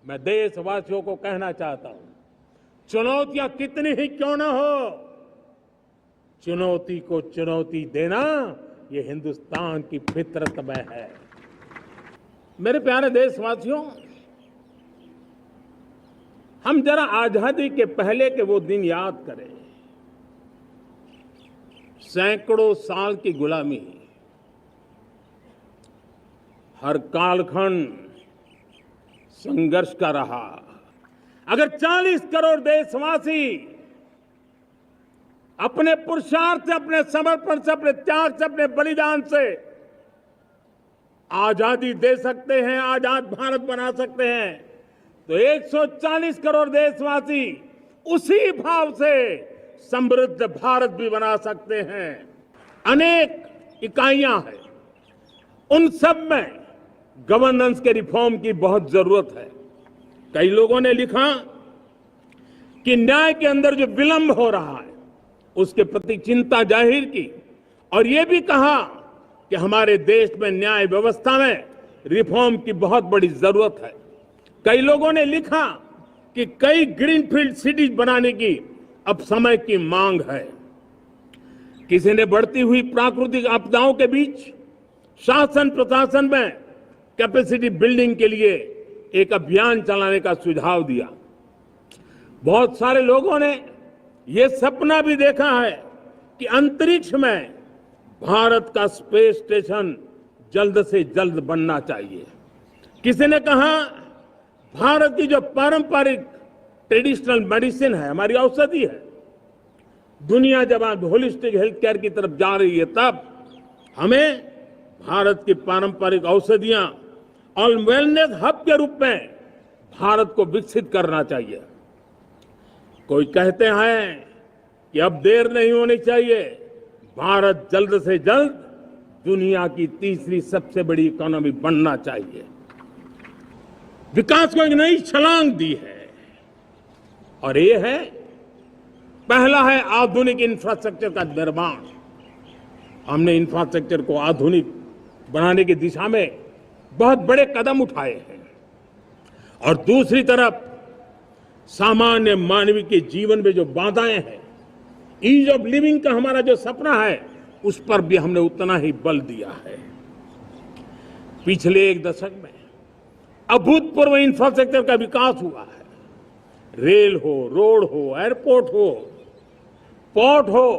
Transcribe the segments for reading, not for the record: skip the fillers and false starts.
मैं देशवासियों को कहना चाहता हूं, चुनौतियां कितनी ही क्यों ना हो, चुनौती को चुनौती देना ये हिंदुस्तान की फितरत में है। मेरे प्यारे देशवासियों, हम जरा आजादी के पहले के वो दिन याद करें। सैकड़ों साल की गुलामी, हर कालखंड संघर्ष का रहा। अगर 40 करोड़ देशवासी अपने पुरुषार्थ से, अपने समर्पण से, अपने त्याग से, अपने बलिदान से आजादी दे सकते हैं, आजाद भारत बना सकते हैं, तो 140 करोड़ देशवासी उसी भाव से समृद्ध भारत भी बना सकते हैं। अनेक इकाइयां हैं, उन सब में गवर्नेंस के रिफॉर्म की बहुत जरूरत है। कई लोगों ने लिखा कि न्याय के अंदर जो विलंब हो रहा है उसके प्रति चिंता जाहिर की और यह भी कहा कि हमारे देश में न्याय व्यवस्था में रिफॉर्म की बहुत बड़ी जरूरत है। कई लोगों ने लिखा कि कई ग्रीनफील्ड सिटीज बनाने की अब समय की मांग है। किसी ने बढ़ती हुई प्राकृतिक आपदाओं के बीच शासन प्रशासन में कैपेसिटी बिल्डिंग के लिए एक अभियान चलाने का सुझाव दिया। बहुत सारे लोगों ने यह सपना भी देखा है कि अंतरिक्ष में भारत का स्पेस स्टेशन जल्द से जल्द बनना चाहिए। किसी ने कहा भारत की जो पारंपरिक ट्रेडिशनल मेडिसिन है, हमारी औषधि है, दुनिया जब आज होलिस्टिक हेल्थ केयर की तरफ जा रही है, तब हमें भारत की पारंपरिक औषधियां और वेलनेस हब के रूप में भारत को विकसित करना चाहिए। कोई कहते हैं कि अब देर नहीं होनी चाहिए, भारत जल्द से जल्द दुनिया की तीसरी सबसे बड़ी इकोनॉमी बनना चाहिए। विकास को एक नई छलांग दी है और ये है, पहला है आधुनिक इंफ्रास्ट्रक्चर का निर्माण। हमने इंफ्रास्ट्रक्चर को आधुनिक बनाने की दिशा में बहुत बड़े कदम उठाए हैं और दूसरी तरफ सामान्य मानवीय के जीवन में जो बाधाएं हैं, ईज ऑफ लिविंग का हमारा जो सपना है, उस पर भी हमने उतना ही बल दिया है। पिछले एक दशक में अभूतपूर्व इंफ्रास्ट्रक्चर का विकास हुआ है। रेल हो, रोड हो, एयरपोर्ट हो, पोर्ट हो,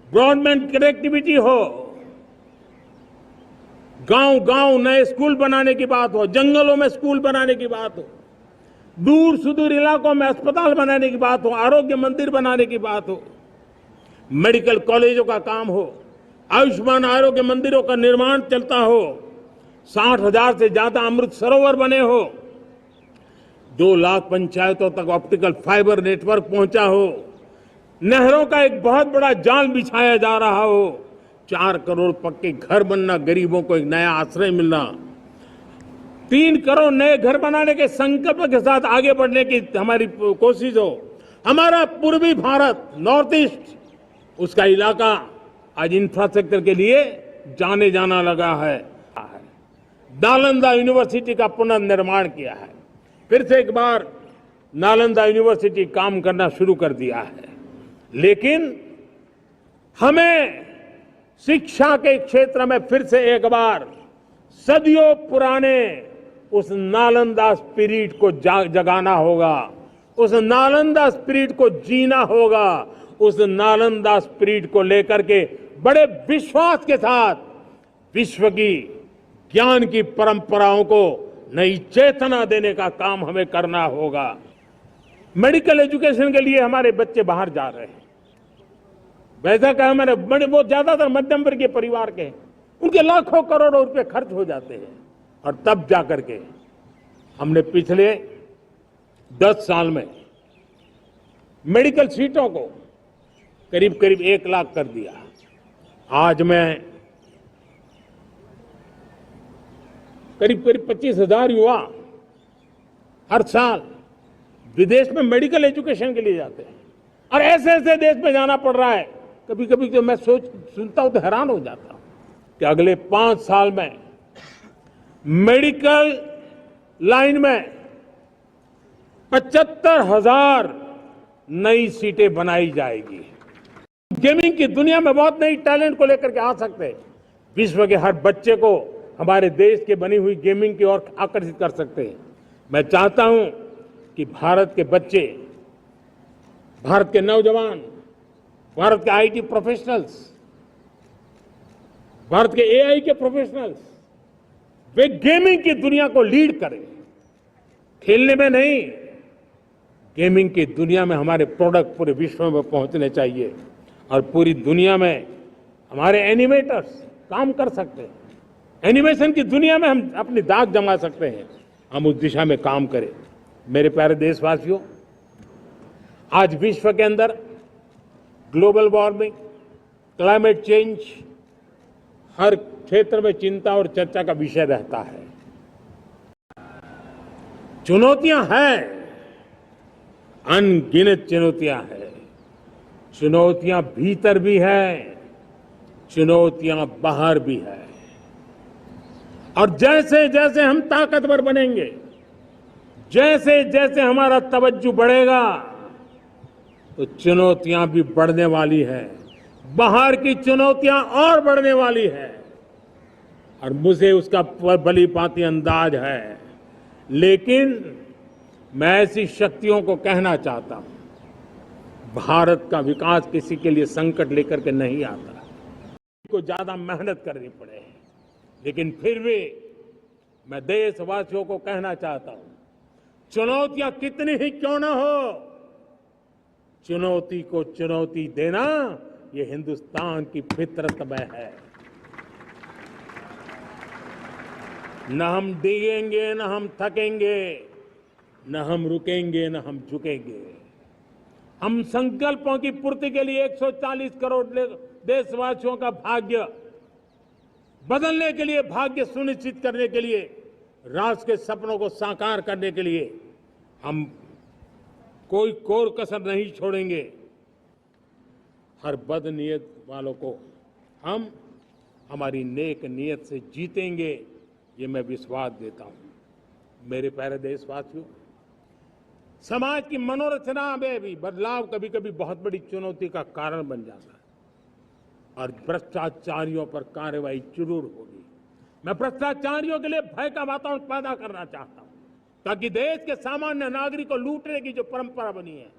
ब्रॉडबैंड कनेक्टिविटी हो, गांव गांव नए स्कूल बनाने की बात हो, जंगलों में स्कूल बनाने की बात हो, दूर सुदूर इलाकों में अस्पताल बनाने की बात हो, आरोग्य मंदिर बनाने की बात हो, मेडिकल कॉलेजों का काम हो, आयुष्मान आरोग्य मंदिरों का निर्माण चलता हो, 60,000 से ज्यादा अमृत सरोवर बने हो, 2 लाख पंचायतों तक ऑप्टिकल फाइबर नेटवर्क पहुंचा हो, नहरों का एक बहुत बड़ा जाल बिछाया जा रहा हो, 4 करोड़ पक्के घर बनना, गरीबों को एक नया आश्रय मिलना, 3 करोड़ नए घर बनाने के संकल्प के साथ आगे बढ़ने की हमारी कोशिश हो। हमारा पूर्वी भारत, नॉर्थ ईस्ट, उसका इलाका आज इंफ्रास्ट्रक्चर के लिए जाने जाना लगा है। नालंदा यूनिवर्सिटी का पुनर्निर्माण किया है, फिर से एक बार नालंदा यूनिवर्सिटी काम करना शुरू कर दिया है। लेकिन हमें शिक्षा के क्षेत्र में फिर से एक बार सदियों पुराने उस नालंदा स्पिरिट को जगाना होगा, उस नालंदा स्पिरिट को जीना होगा, उस नालंदा स्पिरिट को लेकर के बड़े विश्वास के साथ विश्व की ज्ञान की परंपराओं को नई चेतना देने का काम हमें करना होगा। मेडिकल एजुकेशन के लिए हमारे बच्चे बाहर जा रहे हैं। वैसा कहा मैंने, वो ज्यादातर मध्यम वर्गीय परिवार के, उनके लाखों करोड़ों रुपए खर्च हो जाते हैं और तब जाकर के हमने पिछले 10 साल में मेडिकल सीटों को करीब करीब 1 लाख कर दिया। आज मैं करीब 25,000 युवा हर साल विदेश में मेडिकल एजुकेशन के लिए जाते हैं और ऐसे ऐसे देश में जाना पड़ रहा है। कभी कभी तो मैं सुनता हूं तो हैरान हो जाता हूं कि अगले 5 साल में मेडिकल लाइन में 75,000 नई सीटें बनाई जाएगी। गेमिंग की दुनिया में बहुत नई टैलेंट को लेकर के आ सकते हैं। विश्व के हर बच्चे को हमारे देश के बनी हुई गेमिंग की ओर आकर्षित कर सकते हैं। मैं चाहता हूं कि भारत के बच्चे, भारत के नौजवान, भारत के आईटी प्रोफेशनल्स, भारत के एआई के प्रोफेशनल्स, वे गेमिंग की दुनिया को लीड करें। खेलने में नहीं, गेमिंग की दुनिया में हमारे प्रोडक्ट पूरे विश्व में पहुंचने चाहिए और पूरी दुनिया में हमारे एनिमेटर्स काम कर सकते हैं। एनिमेशन की दुनिया में हम अपनी दाग जमा सकते हैं। हम उस दिशा में काम करें। मेरे प्यारे देशवासियों, आज विश्व के अंदर ग्लोबल वार्मिंग, क्लाइमेट चेंज हर क्षेत्र में चिंता और चर्चा का विषय रहता है। चुनौतियां हैं, अनगिनत चुनौतियां हैं। चुनौतियां भीतर भी हैं, चुनौतियां बाहर भी है। और जैसे जैसे हम ताकतवर बनेंगे, जैसे जैसे हमारा तवज्जो बढ़ेगा, तो चुनौतियां भी बढ़ने वाली है। बाहर की चुनौतियां और बढ़ने वाली है और मुझे उसका भली भांति अंदाज है। लेकिन मैं ऐसी शक्तियों को कहना चाहता हूं, भारत का विकास किसी के लिए संकट लेकर के नहीं आता, को ज्यादा मेहनत करनी पड़े। लेकिन फिर भी मैं देशवासियों को कहना चाहता हूं, चुनौतियां कितनी ही क्यों ना हो, चुनौती को चुनौती देना ये हिंदुस्तान की फितरत में है। न हम डिगेंगे, न हम थकेंगे, न हम रुकेंगे, न हम झुकेंगे। हम संकल्पों की पूर्ति के लिए 140 करोड़ देशवासियों का भाग्य बदलने के लिए, भाग्य सुनिश्चित करने के लिए, राष्ट्र के सपनों को साकार करने के लिए हम कोई कोर कसर नहीं छोड़ेंगे। हर बदनीयत वालों को हम हमारी नेक नीयत से जीतेंगे, ये मैं विश्वास देता हूं। मेरे प्यारे देशवासियों, समाज की मनोरचना में भी बदलाव कभी कभी बहुत बड़ी चुनौती का कारण बन जाता है और भ्रष्टाचारियों पर कार्रवाई जरूर होगी। मैं भ्रष्टाचारियों के लिए भय का वातावरण पैदा करना चाहता हूं ताकि देश के सामान्य नागरिक को लूटने की जो परंपरा बनी है,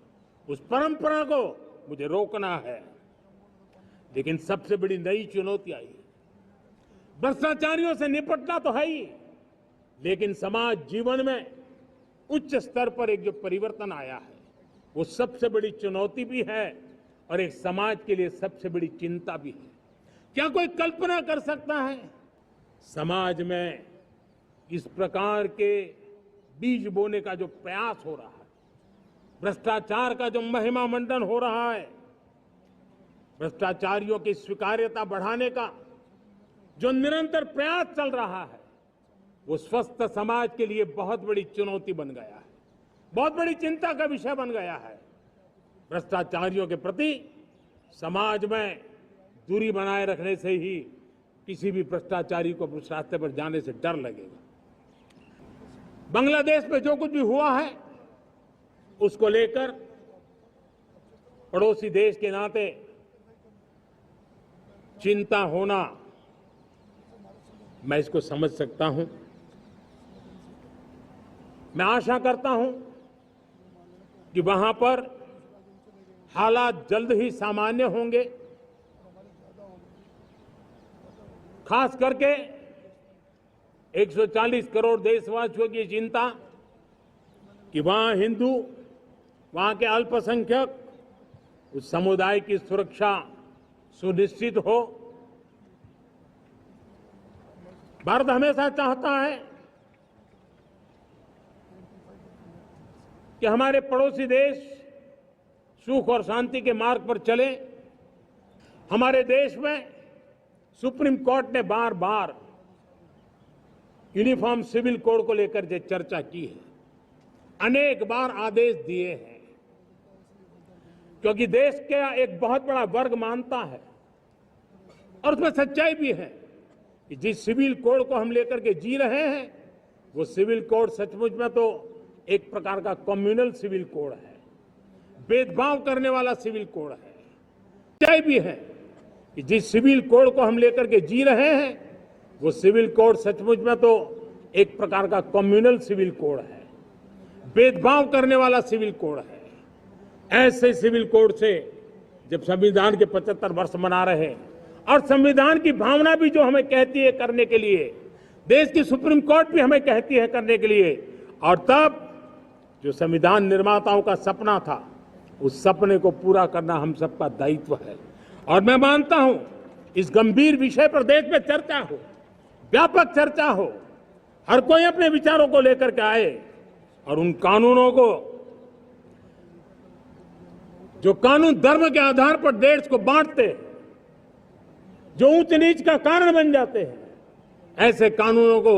उस परंपरा को मुझे रोकना है। लेकिन सबसे बड़ी नई चुनौती आई, भ्रष्टाचारियों से निपटना तो है ही, लेकिन समाज जीवन में उच्च स्तर पर एक जो परिवर्तन आया है, वो सबसे बड़ी चुनौती भी है और एक समाज के लिए सबसे बड़ी चिंता भी है। क्या कोई कल्पना कर सकता है समाज में इस प्रकार के बीज बोने का जो प्रयास हो रहा है, भ्रष्टाचार का जो महिमा मंडन हो रहा है, भ्रष्टाचारियों की स्वीकार्यता बढ़ाने का जो निरंतर प्रयास चल रहा है, वो स्वस्थ समाज के लिए बहुत बड़ी चुनौती बन गया है, बहुत बड़ी चिंता का विषय बन गया है। भ्रष्टाचारियों के प्रति समाज में दूरी बनाए रखने से ही किसी भी भ्रष्टाचारी को उस रास्ते पर जाने से डर लगेगा। बांग्लादेश में जो कुछ भी हुआ है, उसको लेकर पड़ोसी देश के नाते चिंता होना, मैं इसको समझ सकता हूं। मैं आशा करता हूं कि वहां पर हालात जल्द ही सामान्य होंगे। खास करके 140 करोड़ देशवासियों की चिंता कि वहां हिंदू, वहां के अल्पसंख्यक, उस समुदाय की सुरक्षा सुनिश्चित हो। भारत हमेशा चाहता है कि हमारे पड़ोसी देश सुख और शांति के मार्ग पर चले। हमारे देश में सुप्रीम कोर्ट ने बार बार यूनिफॉर्म सिविल कोड को लेकर जो चर्चा की है, अनेक बार आदेश दिए हैं, क्योंकि देश का एक बहुत बड़ा वर्ग मानता है और उसमें सच्चाई भी है कि जिस सिविल कोड को हम लेकर के जी रहे हैं, वो सिविल कोड सचमुच में तो एक प्रकार का कम्युनल सिविल कोड है, भेदभाव करने वाला सिविल कोड है। तय भी है कि जिस सिविल कोड को हम लेकर के जी रहे हैं वो सिविल कोड सचमुच में तो एक प्रकार का कम्युनल सिविल कोड है, भेदभाव करने वाला सिविल कोड है। ऐसे सिविल कोड से जब संविधान के 75 वर्ष मना रहे हैं और संविधान की भावना भी जो हमें कहती है करने के लिए, देश की सुप्रीम कोर्ट भी हमें कहती है करने के लिए, और तब जो संविधान निर्माताओं का सपना था उस सपने को पूरा करना हम सबका दायित्व है। और मैं मानता हूं इस गंभीर विषय पर देश में चर्चा हो, व्यापक चर्चा हो, हर कोई अपने विचारों को लेकर के आए और उन कानूनों को जो कानून धर्म के आधार पर देश को बांटते, जो ऊंच नीच का कारण बन जाते हैं, ऐसे कानूनों को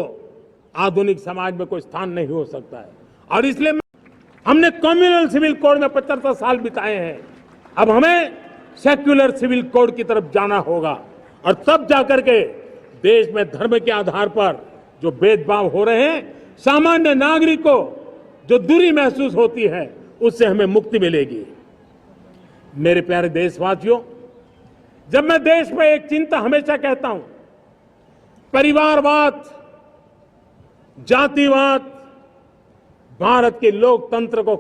आधुनिक समाज में कोई स्थान नहीं हो सकता है। और इसलिए हमने कम्युनल सिविल कोड में 75 साल बिताए हैं, अब हमें सेक्युलर सिविल कोड की तरफ जाना होगा और तब जाकर के देश में धर्म के आधार पर जो भेदभाव हो रहे हैं, सामान्य नागरिक को जो दूरी महसूस होती है, उससे हमें मुक्ति मिलेगी। मेरे प्यारे देशवासियों, जब मैं देश में एक चिंता हमेशा कहता हूं, परिवारवाद, जातिवाद भारत के लोकतंत्र को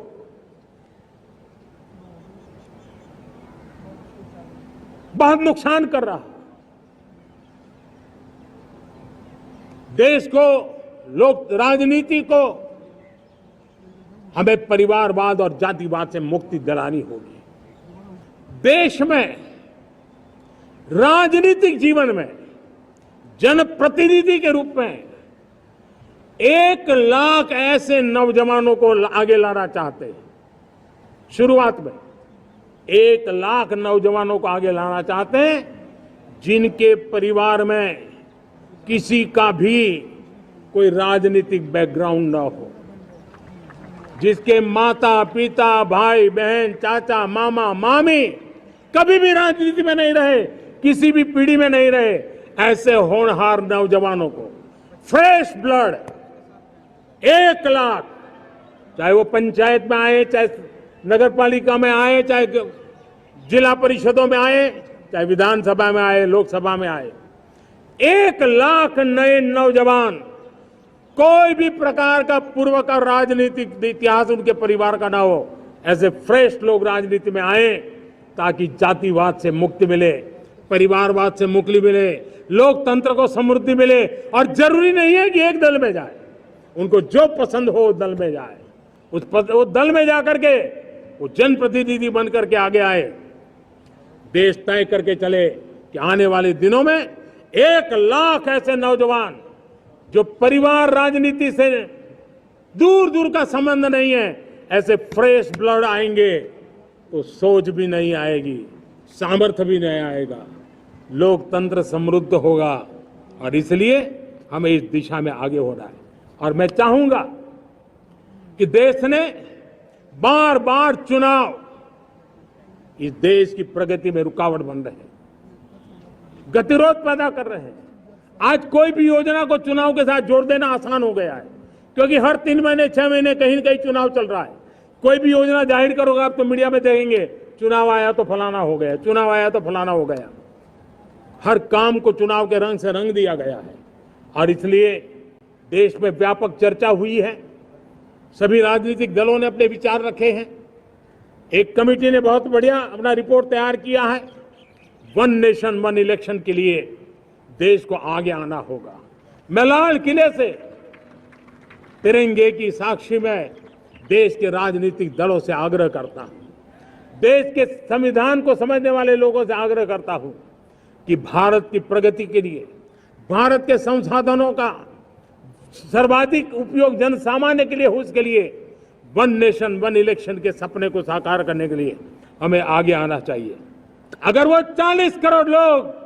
बहुत नुकसान कर रहा है। देश को, लोक राजनीति को हमें परिवारवाद और जातिवाद से मुक्ति दिलानी होगी। देश में राजनीतिक जीवन में जनप्रतिनिधि के रूप में 1 लाख ऐसे नौजवानों को आगे लाना चाहते हैं। शुरुआत में 1 लाख नौजवानों को आगे लाना चाहते हैं जिनके परिवार में किसी का भी कोई राजनीतिक बैकग्राउंड न हो, जिसके माता पिता भाई बहन चाचा मामा मामी कभी भी राजनीति में नहीं रहे, किसी भी पीढ़ी में नहीं रहे, ऐसे होनहार नौजवानों को फ्रेश ब्लड 1 लाख, चाहे वो पंचायत में आए, चाहे नगर पालिका में आए, चाहे जिला परिषदों में आए, चाहे विधानसभा में आए, लोकसभा में आए, 1 लाख नए नौजवान, कोई भी प्रकार का पूर्व का राजनीतिक इतिहास उनके परिवार का ना हो, ऐसे फ्रेश लोग राजनीति में आए ताकि जातिवाद से मुक्ति मिले, परिवारवाद से मुक्ति मिले, लोकतंत्र को समृद्धि मिले। और जरूरी नहीं है कि एक दल में जाए, उनको जो पसंद हो उस दल में जाए, उस दल में जाकर के वो जनप्रतिनिधि बन करके आगे आए। देश तय करके चले कि आने वाले दिनों में 1 लाख ऐसे नौजवान जो परिवार राजनीति से दूर दूर का संबंध नहीं है, ऐसे फ्रेश ब्लड आएंगे तो सोच भी नहीं आएगी, सामर्थ्य भी नहीं आएगा, लोकतंत्र समृद्ध होगा। और इसलिए हमें इस दिशा में आगे होना है। और मैं चाहूंगा कि देश ने बार बार चुनाव इस देश की प्रगति में रुकावट बन रहे हैं, गतिरोध पैदा कर रहे हैं। आज कोई भी योजना को चुनाव के साथ जोड़ देना आसान हो गया है, क्योंकि हर 3 महीने 6 महीने कहीं न कहीं चुनाव चल रहा है। कोई भी योजना जाहिर करोगे आप तो मीडिया में देखेंगे, चुनाव आया तो फलाना हो गया, चुनाव आया तो फलाना हो गया। हर काम को चुनाव के रंग से रंग दिया गया है। और इसलिए देश में व्यापक चर्चा हुई है, सभी राजनीतिक दलों ने अपने विचार रखे हैं। एक कमेटी ने बहुत बढ़िया अपना रिपोर्ट तैयार किया है। 1 नेशन 1 इलेक्शन के लिए देश को आगे आना होगा। मैं लाल किले से तिरंगे की साक्षी में देश के राजनीतिक दलों से आग्रह करता हूं, देश के संविधान को समझने वाले लोगों से आग्रह करता हूं कि भारत की प्रगति के लिए, भारत के संसाधनों का सर्वाधिक उपयोग जन सामान्य के लिए हो, उसके लिए 1 नेशन 1 इलेक्शन के सपने को साकार करने के लिए हमें आगे आना चाहिए। अगर वो 40 करोड़ लोग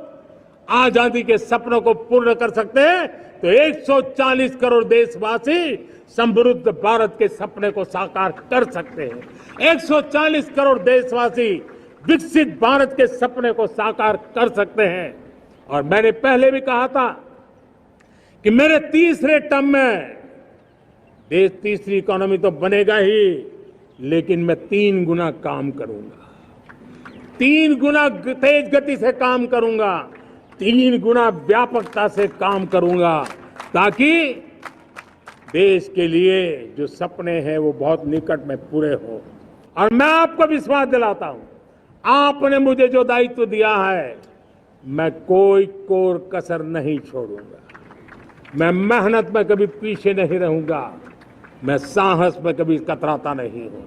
आजादी के सपनों को पूर्ण कर सकते हैं तो 140 करोड़ देशवासी समृद्ध भारत के सपने को साकार कर सकते हैं। 140 करोड़ देशवासी विकसित भारत के सपने को साकार कर सकते हैं। और मैंने पहले भी कहा था कि मेरे तीसरे टर्म में देश तीसरी इकोनॉमी तो बनेगा ही, लेकिन मैं 3 गुना काम करूंगा, 3 गुना तेज गति से काम करूंगा, 3 गुना व्यापकता से काम करूंगा, ताकि देश के लिए जो सपने हैं वो बहुत निकट में पूरे हो। और मैं आपको विश्वास दिलाता हूं, आपने मुझे जो दायित्व दिया है, मैं कोई कोर कसर नहीं छोड़ूंगा। मैं मेहनत में कभी पीछे नहीं रहूंगा, मैं साहस में कभी कतराता नहीं हूं,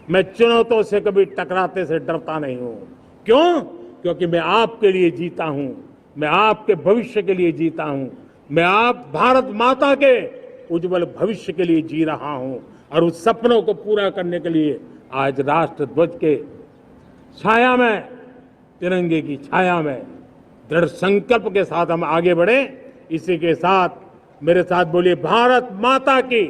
मैं चुनौतियों से कभी टकराते से डरता नहीं हूं। क्यों? क्योंकि मैं आपके लिए जीता हूं, मैं आपके भविष्य के लिए जीता हूं, मैं आप भारत माता के उज्जवल भविष्य के लिए जी रहा हूं। और उस सपनों को पूरा करने के लिए आज राष्ट्र ध्वज के छाया में, तिरंगे की छाया में दृढ़ संकल्प के साथ हम आगे बढ़े। इसी के साथ मेरे साथ बोलिए, भारत माता की।